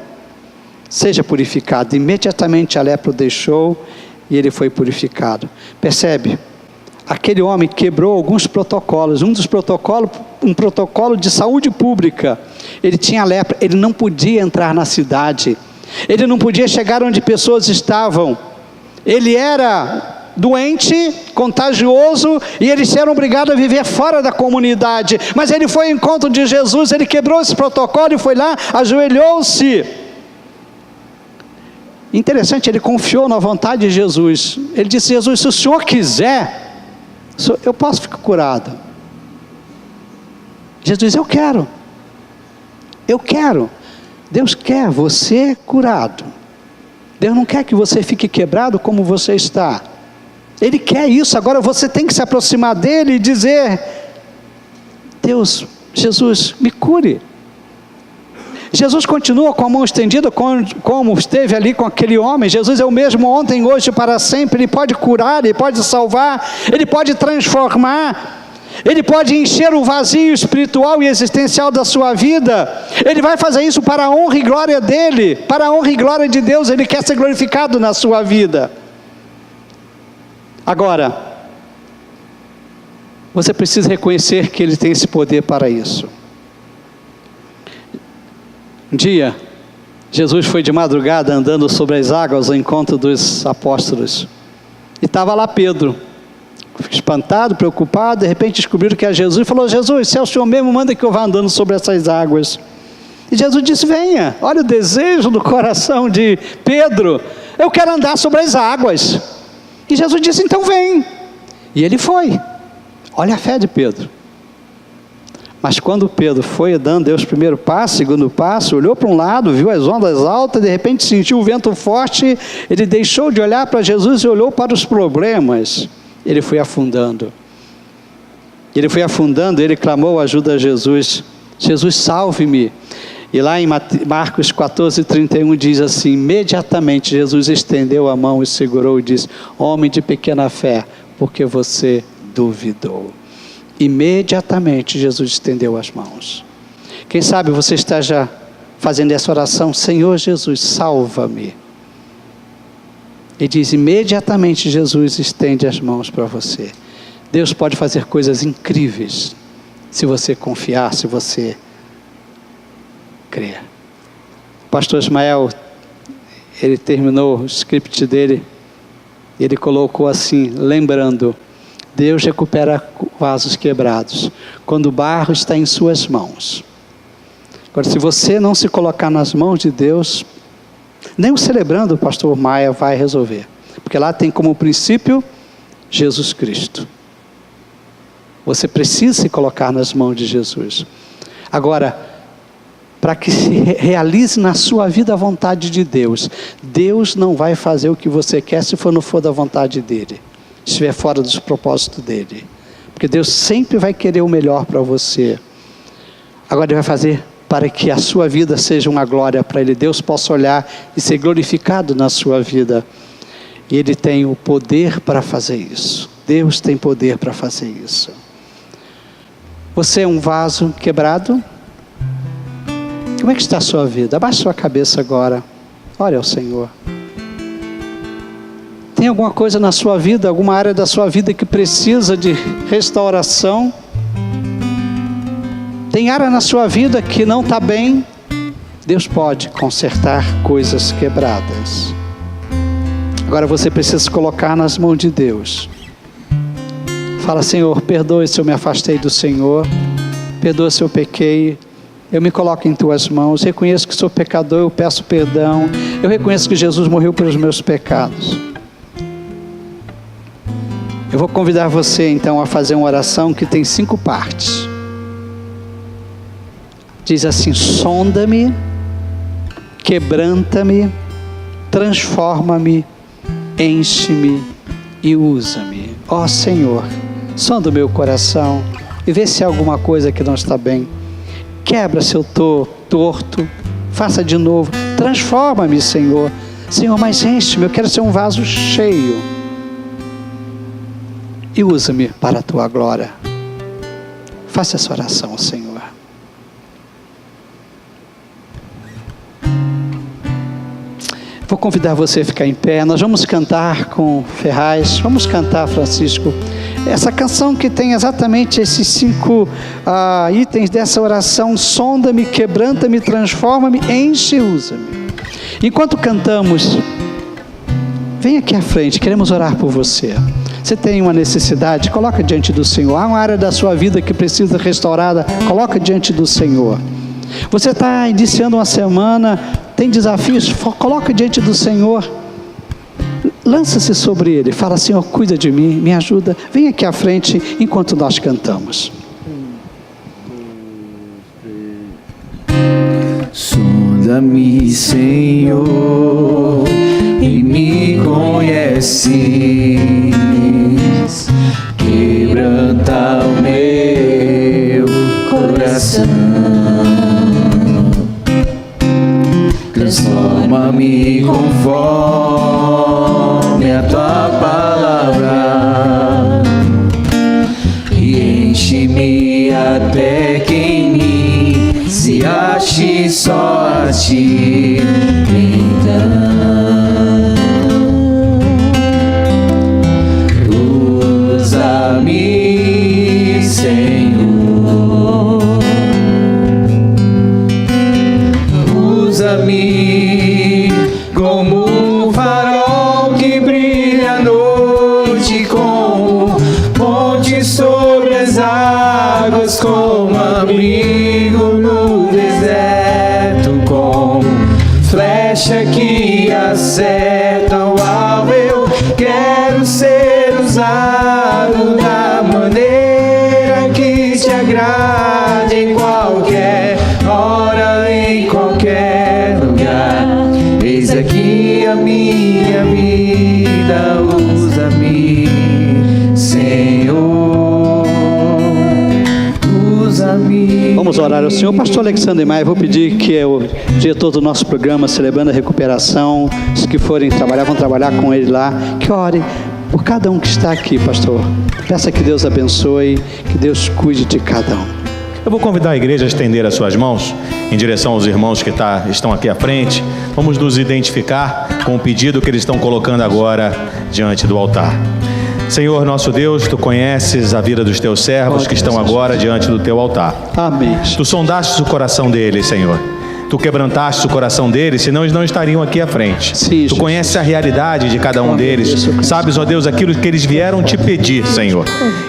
seja purificado. Imediatamente a lepra o deixou e ele foi purificado. Percebe? Aquele homem quebrou alguns protocolos, um protocolo de saúde pública. Ele tinha lepra, ele não podia entrar na cidade, ele não podia chegar onde pessoas estavam, ele era doente, contagioso, e eles eram obrigados a viver fora da comunidade, mas ele foi ao encontro de Jesus, ele quebrou esse protocolo e foi lá, ajoelhou-se. Interessante, ele confiou na vontade de Jesus, ele disse, Jesus, se o Senhor quiser, eu posso ficar curado. Jesus diz, eu quero, Deus quer você curado, Deus não quer que você fique quebrado como você está, Ele quer isso. Agora você tem que se aproximar dele e dizer, Deus, Jesus, me cure. Jesus continua com a mão estendida, como esteve ali com aquele homem. Jesus é o mesmo ontem, hoje e para sempre. Ele pode curar, Ele pode salvar, Ele pode transformar, Ele pode encher o vazio espiritual e existencial da sua vida. Ele vai fazer isso para a honra e glória dEle, para a honra e glória de Deus. Ele quer ser glorificado na sua vida. Agora, você precisa reconhecer que Ele tem esse poder para isso. Um dia, Jesus foi de madrugada andando sobre as águas ao encontro dos apóstolos. E estava lá Pedro, espantado, preocupado. De repente descobriram que era Jesus e falou: Jesus, se é o Senhor mesmo, manda que eu vá andando sobre essas águas. E Jesus disse: venha. Olha o desejo do coração de Pedro: eu quero andar sobre as águas. E Jesus disse: então vem. E ele foi. Olha a fé de Pedro. Mas quando Pedro foi dando, deu os primeiro passo, segundo passo, olhou para um lado, viu as ondas altas, de repente sentiu o vento forte, ele deixou de olhar para Jesus e olhou para os problemas. Ele foi afundando. Ele clamou ajuda a Jesus: Jesus, salve-me. E lá em Marcos 14:31 diz assim: imediatamente Jesus estendeu a mão e segurou e disse: homem de pequena fé, porque você duvidou. Imediatamente Jesus estendeu as mãos. Quem sabe você está já fazendo essa oração: Senhor Jesus, salva-me. E diz: imediatamente Jesus estende as mãos para você. Deus pode fazer coisas incríveis, se você confiar, se você crer. O pastor Ismael, ele terminou o script dele, ele colocou assim, lembrando: Deus recupera vasos quebrados, quando o barro está em suas mãos. Agora, se você não se colocar nas mãos de Deus, nem o celebrando o pastor Maia vai resolver, porque lá tem como princípio Jesus Cristo. Você precisa se colocar nas mãos de Jesus. Agora, para que se realize na sua vida a vontade de Deus, Deus não vai fazer o que você quer se não for da vontade dEle, se estiver fora dos propósitos dEle, porque Deus sempre vai querer o melhor para você. Agora Ele vai fazer para que a sua vida seja uma glória para Ele, Deus possa olhar e ser glorificado na sua vida, e Ele tem o poder para fazer isso. Deus tem poder para fazer isso. Você é um vaso quebrado? Como é que está a sua vida? Abaixe sua cabeça agora, ore ao Senhor. Tem alguma coisa na sua vida, alguma área da sua vida que precisa de restauração? Tem área na sua vida que não está bem? Deus pode consertar coisas quebradas. Agora você precisa se colocar nas mãos de Deus. Fala: Senhor, perdoe se eu me afastei do Senhor, perdoa se eu pequei, eu me coloco em Tuas mãos, reconheço que sou pecador, eu peço perdão, eu reconheço que Jesus morreu pelos meus pecados. Eu vou convidar você então a fazer uma oração que tem 5 partes. Diz assim: sonda-me, quebranta-me, transforma-me, enche-me e usa-me. Ó Senhor, sonda o meu coração e vê se há alguma coisa que não está bem. Quebra se eu estou torto, faça de novo, transforma-me, Senhor. Senhor, mas enche-me, eu quero ser um vaso cheio. E usa-me para a Tua glória. Faça essa oração, Senhor. Vou convidar você a ficar em pé. Nós vamos cantar com Ferraz. Vamos cantar, Francisco, essa canção que tem exatamente esses 5 itens dessa oração: sonda-me, quebranta-me, transforma-me, enche e usa-me. Enquanto cantamos, vem aqui à frente, queremos orar por você. Você tem uma necessidade, coloca diante do Senhor. Há uma área da sua vida que precisa ser restaurada, coloca diante do Senhor. Você está iniciando uma semana, tem desafios, coloca diante do Senhor. Lança-se sobre Ele, fala: Senhor, cuida de mim, me ajuda. Vem aqui à frente enquanto nós cantamos. Sonda-me, Senhor, e me conheces, quebranta o meu Preenche-me até que em mim se ache só a ti. Então usa-me, Senhor, usa-me como um farol que brilha à noite, como ponte sobre as águas, como abrigo no deserto, como flecha que acerta o alvo. Eu quero ser usado da maneira que te agrade, em qualquer hora, em qualquer lugar. Eis aqui a minha vida, usa-me, Senhor, usa-me. Vamos orar ao Senhor. Pastor Alexandre Maia, vou pedir que o diretor do nosso programa, Celebrando a Recuperação, os que forem trabalhar, vão trabalhar com ele lá, que ore por cada um que está aqui, pastor. Peça que Deus abençoe, que Deus cuide de cada um. Eu vou convidar a igreja a estender as suas mãos em direção aos irmãos que estão aqui à frente. Vamos nos identificar com o pedido que eles estão colocando agora diante do altar. Senhor nosso Deus, Tu conheces a vida dos Teus servos que estão agora diante do Teu altar. Amém. Tu sondastes o coração deles, Senhor. Tu quebrantaste o coração deles, senão eles não estariam aqui à frente. Sim, Tu conheces a realidade de cada um deles. Sabes, ó Deus, aquilo que eles vieram te pedir, Senhor.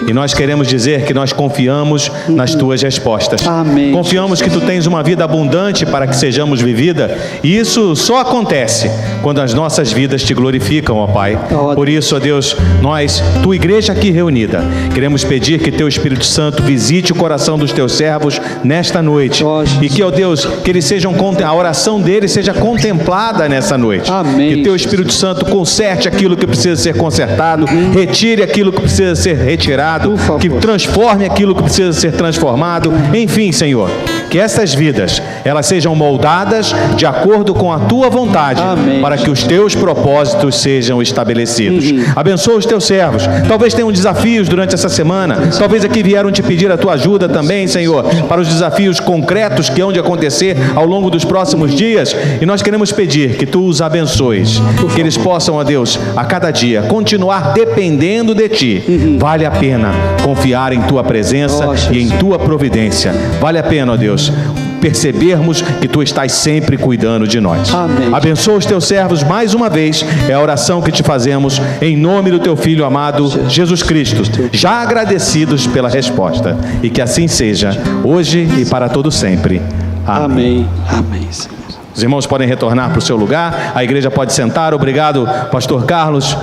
E nós queremos dizer que nós confiamos nas Tuas respostas. Amém. Confiamos que Tu tens uma vida abundante para que sejamos vivida. E isso só acontece quando as nossas vidas Te glorificam, ó Pai. Por isso, ó Deus, nós, Tua igreja aqui reunida, queremos pedir que Teu Espírito Santo visite o coração dos Teus servos nesta noite. E que, ó Deus, que eles sejam, a oração deles seja contemplada nessa noite. Amém. Que Teu Espírito Santo conserte aquilo que precisa ser consertado, retire aquilo que precisa ser retirado, que transforme aquilo que precisa ser transformado. Enfim, Senhor, que essas vidas, elas sejam moldadas de acordo com a Tua vontade. Amém. Para que os Teus propósitos sejam estabelecidos. Abençoa os Teus servos. Talvez tenham desafios durante essa semana. Talvez aqui vieram te pedir a Tua ajuda também, Senhor, para os desafios concretos que hão de acontecer ao longo dos próximos dias. E nós queremos pedir que Tu os abençoes, que eles possam, ó Deus, a cada dia continuar dependendo de Ti. Vale a pena confiar em Tua presença e em Tua providência. Vale a pena, ó Deus, percebermos que Tu estás sempre cuidando de nós. Amém. Abençoa os Teus servos mais uma vez. É a oração que Te fazemos em nome do Teu Filho amado Jesus Cristo, já agradecidos pela resposta. E que assim seja, hoje e para todo sempre. Amém. Amém, Senhor. Os irmãos podem retornar para o seu lugar. A igreja pode sentar. Obrigado, Pastor Carlos,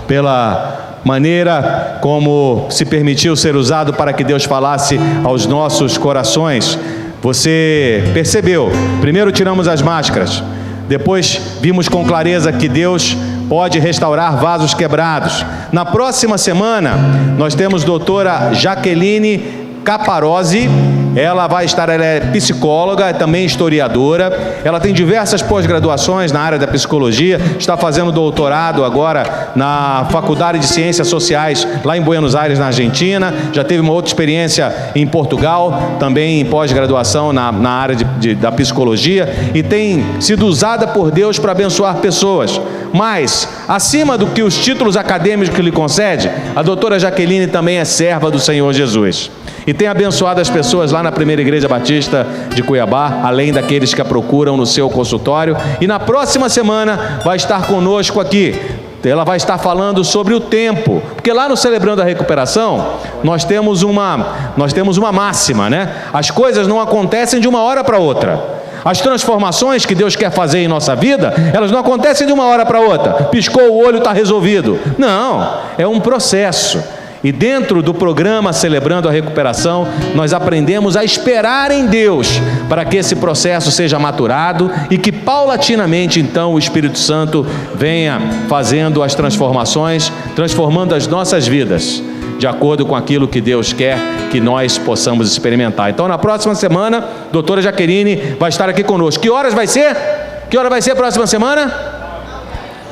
pela maneira como se permitiu ser usado para que Deus falasse aos nossos corações. Você percebeu? Primeiro tiramos as máscaras. Depois vimos com clareza que Deus pode restaurar vasos quebrados. Na próxima semana, nós temos doutora Jaqueline Caparozzi. Ela é psicóloga, é também historiadora. Ela tem diversas pós-graduações na área da psicologia. Está fazendo doutorado agora na Faculdade de Ciências Sociais, lá em Buenos Aires, na Argentina. Já teve uma outra experiência em Portugal, também em pós-graduação na área da psicologia. E tem sido usada por Deus para abençoar pessoas. Mas, acima do que os títulos acadêmicos que lhe concede, a doutora Jaqueline também é serva do Senhor Jesus. E tem abençoado as pessoas lá na Primeira Igreja Batista de Cuiabá, além daqueles que a procuram no seu consultório. E na próxima semana vai estar conosco aqui. Ela vai estar falando sobre o tempo, porque lá no Celebrando a Recuperação, nós temos uma máxima, né? As coisas não acontecem de uma hora para outra. As transformações que Deus quer fazer em nossa vida, elas não acontecem de uma hora para outra. Piscou o olho, está resolvido. Não, é um processo. E dentro do programa Celebrando a Recuperação, nós aprendemos a esperar em Deus para que esse processo seja maturado e que paulatinamente então o Espírito Santo venha fazendo as transformações, transformando as nossas vidas de acordo com aquilo que Deus quer que nós possamos experimentar. Então na próxima semana, a doutora Jaqueline vai estar aqui conosco. Que horas vai ser? Que hora vai ser a próxima semana?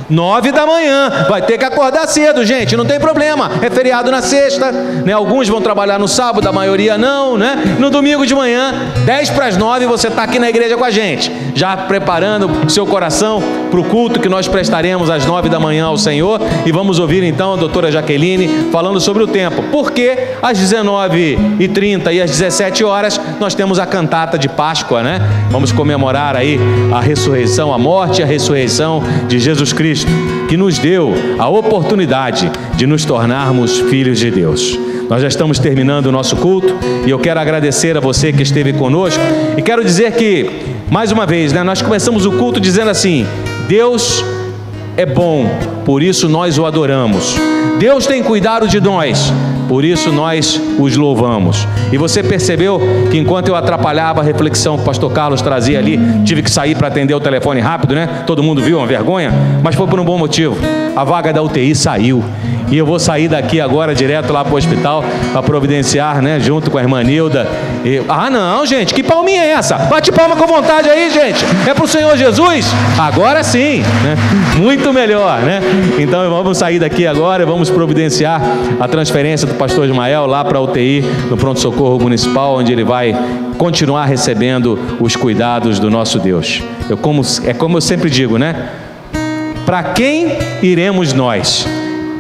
9 da manhã. Vai ter que acordar cedo, gente, não tem problema. É feriado na sexta, né? Alguns vão trabalhar no sábado, a maioria não, né? No domingo de manhã, 10 para as 9, você está aqui na igreja com a gente, já preparando o seu coração para o culto que nós prestaremos às 9 da manhã ao Senhor. E vamos ouvir então a doutora Jaqueline falando sobre o tempo, porque às 19h30 e às 17 horas nós temos a cantata de Páscoa, né? Vamos comemorar aí a ressurreição, a morte e a ressurreição de Jesus Cristo, que nos deu a oportunidade de nos tornarmos filhos de Deus. Nós já estamos terminando o nosso culto e eu quero agradecer a você que esteve conosco e quero dizer que, mais uma vez, né, nós começamos o culto dizendo assim: Deus é bom, por isso nós o adoramos. Deus tem cuidado de nós, por isso nós os louvamos. E você percebeu que enquanto eu atrapalhava a reflexão que o pastor Carlos trazia ali, tive que sair para atender o telefone rápido, né? Todo mundo viu, uma vergonha, mas foi por um bom motivo. A vaga da UTI saiu. E eu vou sair daqui agora direto lá para o hospital para providenciar, né? Junto com a irmã Nilda. Ah, não, gente, que palminha é essa? Bate palma com vontade aí, gente. É para o Senhor Jesus? Agora sim, né? Muito melhor, né? Então vamos sair daqui agora e vamos providenciar a transferência do pastor Ismael lá para a UTI, no pronto-socorro municipal, onde ele vai continuar recebendo os cuidados do nosso Deus. É como eu sempre digo, né? Para quem iremos nós?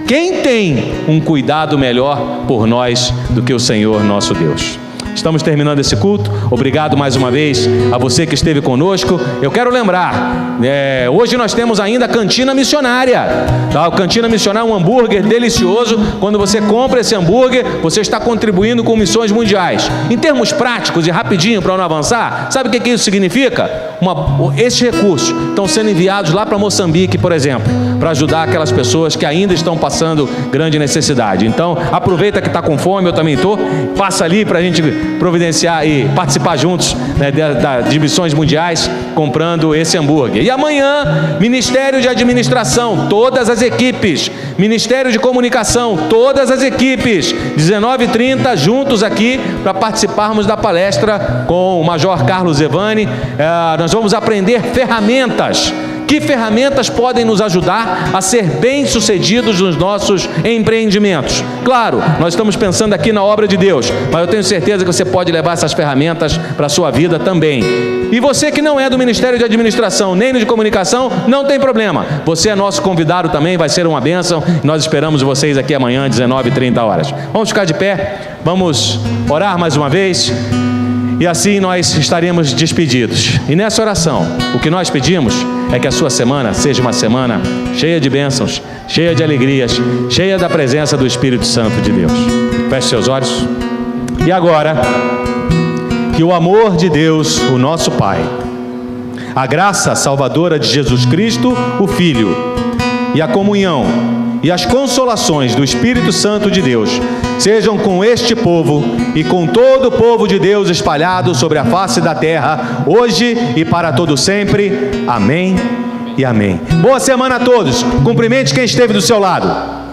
Quem tem um cuidado melhor por nós do que o Senhor nosso Deus? Estamos terminando esse culto. Obrigado mais uma vez a você que esteve conosco. Eu quero lembrar, hoje nós temos ainda a cantina missionária, tá? A cantina missionária é um hambúrguer delicioso. Quando você compra esse hambúrguer, você está contribuindo com missões mundiais. Em termos práticos e rapidinho para não avançar, sabe o que isso significa? Esses recursos estão sendo enviados lá para Moçambique, por exemplo, para ajudar aquelas pessoas que ainda estão passando grande necessidade. Então aproveita que está com fome, eu também estou, passa ali para a gente providenciar e participar juntos, né, de missões mundiais, comprando esse hambúrguer. E amanhã, Ministério de Administração, todas as equipes, Ministério de Comunicação, todas as equipes, 19h30, juntos aqui para participarmos da palestra com o Major Carlos Zevani. Nós vamos aprender ferramentas. Que ferramentas podem nos ajudar a ser bem-sucedidos nos nossos empreendimentos? Claro, nós estamos pensando aqui na obra de Deus, mas eu tenho certeza que você pode levar essas ferramentas para a sua vida também. E você que não é do Ministério de Administração, nem de Comunicação, não tem problema. Você é nosso convidado também, vai ser uma bênção. Nós esperamos vocês aqui amanhã, 19h30. Vamos ficar de pé, vamos orar mais uma vez. E assim nós estaremos despedidos. E nessa oração, o que nós pedimos é que a sua semana seja uma semana cheia de bênçãos, cheia de alegrias, cheia da presença do Espírito Santo de Deus. Feche seus olhos. E agora, que o amor de Deus, o nosso Pai, a graça salvadora de Jesus Cristo, o Filho, e a comunhão e as consolações do Espírito Santo de Deus sejam com este povo e com todo o povo de Deus espalhado sobre a face da terra, hoje e para todo sempre. Amém e amém. Boa semana a todos. Cumprimente quem esteve do seu lado.